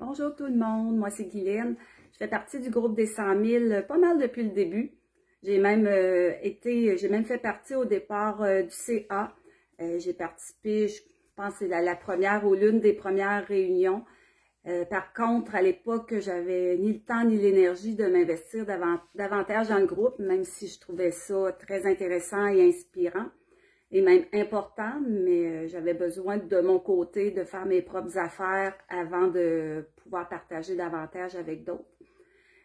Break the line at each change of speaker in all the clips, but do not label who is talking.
Bonjour tout le monde, moi c'est Guylaine. Je fais partie du groupe des 100 000 pas mal depuis le début. J'ai même fait partie au départ du CA. J'ai participé, je pense que c'est la première ou l'une des premières réunions. Par contre, à l'époque, j'avais ni le temps ni l'énergie de m'investir davantage dans le groupe, même si je trouvais ça très intéressant et inspirant. Et même important, mais j'avais besoin de mon côté de faire mes propres affaires avant de pouvoir partager davantage avec d'autres.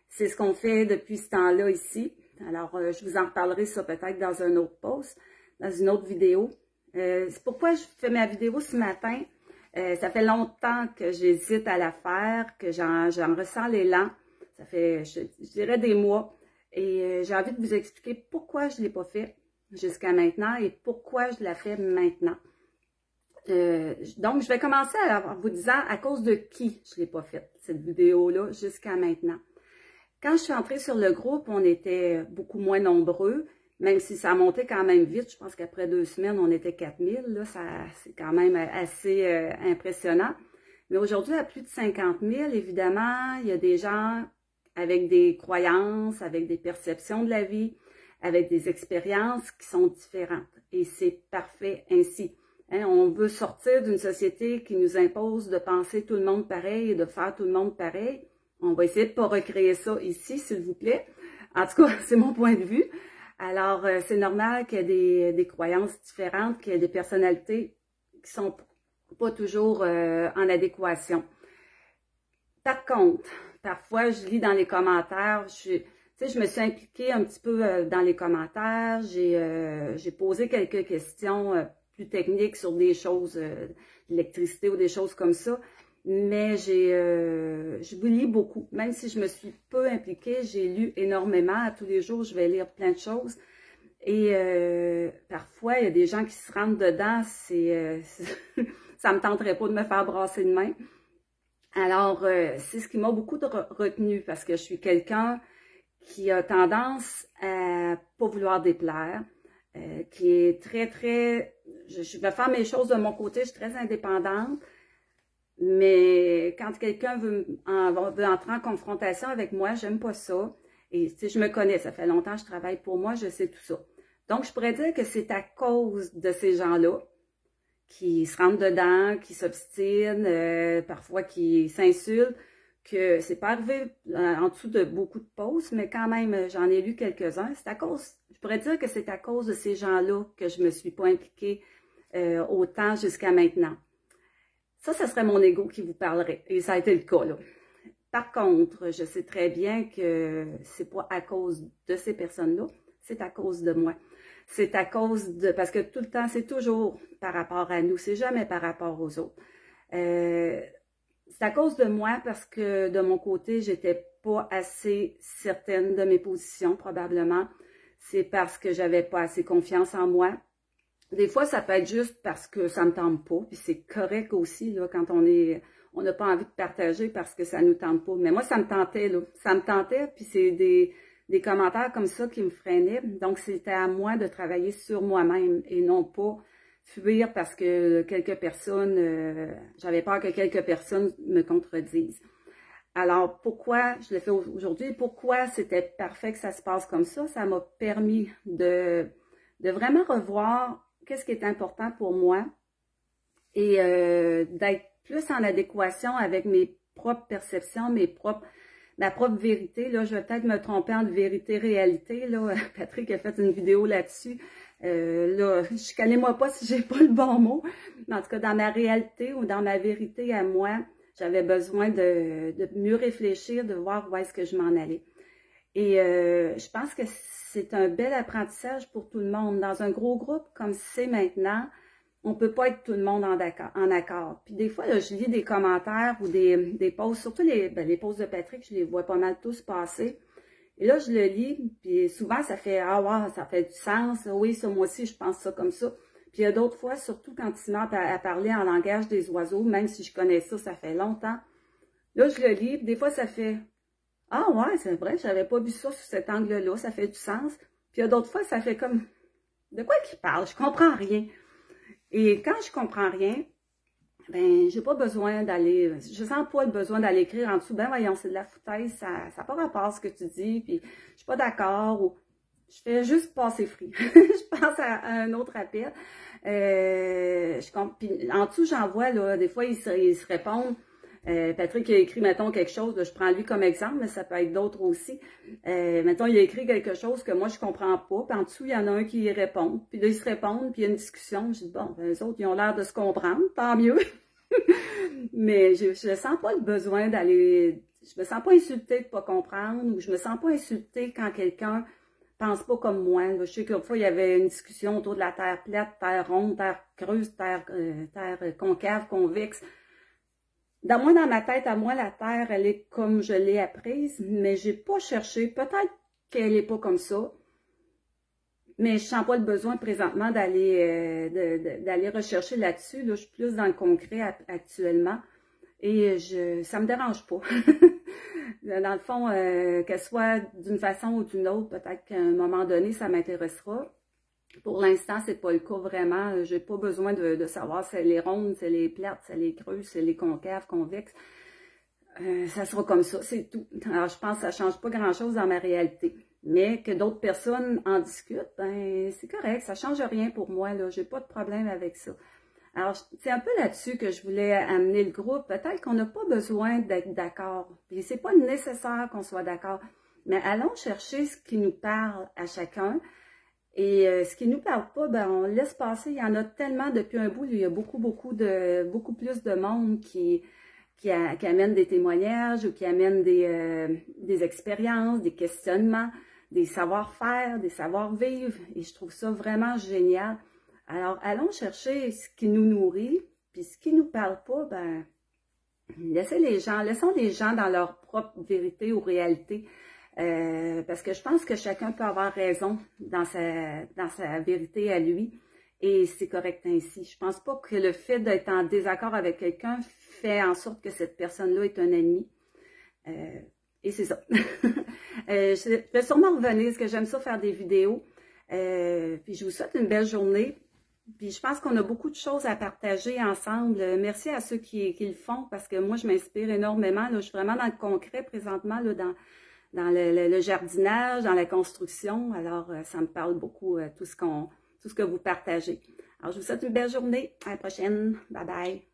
C'est ce qu'on fait depuis ce temps-là ici. Alors, je vous en reparlerai ça peut-être dans un autre post, dans une autre vidéo. C'est pourquoi je fais ma vidéo ce matin. Ça fait longtemps que j'hésite à la faire, que j'en ressens l'élan. Ça fait, je dirais, des mois. Et j'ai envie de vous expliquer pourquoi je ne l'ai pas fait jusqu'à maintenant et pourquoi je la fais maintenant. Donc, je vais commencer en vous disant à cause de qui je ne l'ai pas faite, cette vidéo-là, jusqu'à maintenant. Quand je suis entrée sur le groupe, on était beaucoup moins nombreux, même si ça a monté quand même vite. Je pense qu'après 2 semaines, on était 4000. Là, c'est quand même assez impressionnant. Mais aujourd'hui, à plus de 50 000, évidemment, il y a des gens avec des croyances, avec des perceptions de la vie, avec des expériences qui sont différentes. Et c'est parfait ainsi. Hein, on veut sortir d'une société qui nous impose de penser tout le monde pareil et de faire tout le monde pareil. On va essayer de ne pas recréer ça ici, s'il vous plaît. En tout cas, c'est mon point de vue. Alors, c'est normal qu'il y ait des croyances différentes, qu'il y ait des personnalités qui sont pas toujours en adéquation. Par contre, parfois, je lis dans les commentaires, je me suis impliquée un petit peu dans les commentaires, j'ai posé quelques questions plus techniques sur des choses, d'électricité ou des choses comme ça, mais je vous lis beaucoup. Même si je me suis peu impliquée, j'ai lu énormément. À tous les jours, je vais lire plein de choses. Et parfois, il y a des gens qui se rentrent dedans, ça me tenterait pas de me faire brasser de main. Alors, c'est ce qui m'a beaucoup retenu parce que je suis quelqu'un qui a tendance à pas vouloir déplaire, qui est je vais faire mes choses de mon côté, je suis très indépendante, mais quand quelqu'un veut entrer en confrontation avec moi, j'aime pas ça. Et je me connais, ça fait longtemps que je travaille pour moi, je sais tout ça. Donc, je pourrais dire que c'est à cause de ces gens-là qui se rentrent dedans, qui s'obstinent, parfois qui s'insultent, que c'est pas arrivé en dessous de beaucoup de posts, mais quand même, j'en ai lu quelques-uns. C'est à cause, je pourrais dire que c'est à cause de ces gens-là que je me suis pas impliquée autant jusqu'à maintenant. Ça serait mon ego qui vous parlerait, et ça a été le cas, là. Par contre, je sais très bien que c'est pas à cause de ces personnes-là, c'est à cause de moi. C'est à cause de, parce que tout le temps, c'est toujours par rapport à nous, c'est jamais par rapport aux autres. C'est à cause de moi parce que de mon côté, j'étais pas assez certaine de mes positions, probablement. C'est parce que j'avais pas assez confiance en moi. Des fois, ça peut être juste parce que ça me tente pas, puis c'est correct aussi, là, quand on n'a pas envie de partager parce que ça nous tente pas. Mais moi, ça me tentait, là. Ça me tentait, puis c'est des commentaires comme ça qui me freinaient. Donc, c'était à moi de travailler sur moi-même et non pas fuir parce que quelques personnes, j'avais peur que quelques personnes me contredisent. Alors, pourquoi je le fais aujourd'hui? Pourquoi c'était parfait que ça se passe comme ça? Ça m'a permis de vraiment revoir qu'est-ce qui est important pour moi et d'être plus en adéquation avec mes propres perceptions, ma propre vérité. Là, je vais peut-être me tromper entre vérité-réalité. Là, Patrick a fait une vidéo là-dessus. Là, chicanez-moi pas si j'ai pas le bon mot. Mais en tout cas, dans ma réalité ou dans ma vérité à moi, j'avais besoin de mieux réfléchir, de voir où est-ce que je m'en allais. Et je pense que c'est un bel apprentissage pour tout le monde. Dans un gros groupe comme c'est maintenant, on peut pas être tout le monde en accord. Puis des fois, là, je lis des commentaires ou des posts, surtout les posts de Patrick, je les vois pas mal tous passer. Et là, je le lis, puis souvent, ça fait « Ah ouais, ça fait du sens. Oui, ça, moi aussi, je pense ça comme ça. » Puis il y a d'autres fois, surtout quand il met à parler en langage des oiseaux, même si je connais ça, ça fait longtemps. Là, je le lis, puis des fois, ça fait « Ah ouais, c'est vrai, j'avais pas vu ça sous cet angle-là, ça fait du sens. » Puis il y a d'autres fois, ça fait comme « De quoi qu'il parle? Je comprends rien. » Et quand je comprends rien, ben, j'ai pas besoin d'aller, je sens pas le besoin d'aller écrire en dessous, ben voyons, c'est de la foutaise, ça n'a pas rapport à ce que tu dis, puis je suis pas d'accord, ou je fais juste passer free. Je pense à un autre appel. Puis en dessous, j'en vois, là, des fois, ils se répondent. Patrick a écrit, mettons, quelque chose, là, je prends lui comme exemple, mais ça peut être d'autres aussi. Mettons, il a écrit quelque chose que moi, je comprends pas, puis en dessous, il y en a un qui répond, puis là, ils se répondent, puis il y a une discussion. Je dis, bon, ben, eux autres, ils ont l'air de se comprendre, tant mieux. Mais je ne sens pas le besoin d'aller, je me sens pas insultée de pas comprendre, ou je me sens pas insultée quand quelqu'un pense pas comme moi. Là. Je sais qu'une fois, il y avait une discussion autour de la terre plate, terre ronde, terre creuse, terre concave, convexe. Dans ma tête, à moi, la terre, elle est comme je l'ai apprise, mais j'ai pas cherché. Peut-être qu'elle est pas comme ça, mais je sens pas le besoin présentement d'aller d'aller rechercher là-dessus. Là, je suis plus dans le concret actuellement et ça me dérange pas. Dans le fond, qu'elle soit d'une façon ou d'une autre, peut-être qu'à un moment donné, ça m'intéressera. Pour l'instant, c'est pas le cas vraiment. J'ai pas besoin de savoir si elle est ronde, si elle est plate, si elle est creuse, si elle est concave, convexe. Ça sera comme ça, c'est tout. Alors, je pense que ça change pas grand-chose dans ma réalité. Mais que d'autres personnes en discutent, ben c'est correct, ça change rien pour moi, là. J'ai pas de problème avec ça. Alors, c'est un peu là-dessus que je voulais amener le groupe. Peut-être qu'on n'a pas besoin d'être d'accord. Puis c'est pas nécessaire qu'on soit d'accord. Mais allons chercher ce qui nous parle à chacun. Et ce qui nous parle pas, ben on laisse passer. Il y en a tellement depuis un bout. Il y a beaucoup plus de monde qui amène des témoignages ou qui amène des expériences, des questionnements, des savoir-faire, des savoir-vivre. Et je trouve ça vraiment génial. Alors, allons chercher ce qui nous nourrit, puis ce qui nous parle pas, ben, laissons les gens dans leur propre vérité ou réalité. Parce que je pense que chacun peut avoir raison dans sa vérité à lui. Et c'est correct ainsi. Je pense pas que le fait d'être en désaccord avec quelqu'un fait en sorte que cette personne-là est un ennemi. Et c'est ça. Je vais sûrement revenir, parce que j'aime ça faire des vidéos. Puis je vous souhaite une belle journée. Puis je pense qu'on a beaucoup de choses à partager ensemble. Merci à ceux qui le font, parce que moi, je m'inspire énormément. Là, je suis vraiment dans le concret présentement, là, dans le jardinage, dans la construction. Alors, ça me parle beaucoup, tout ce que vous partagez. Alors, je vous souhaite une belle journée. À la prochaine. Bye bye.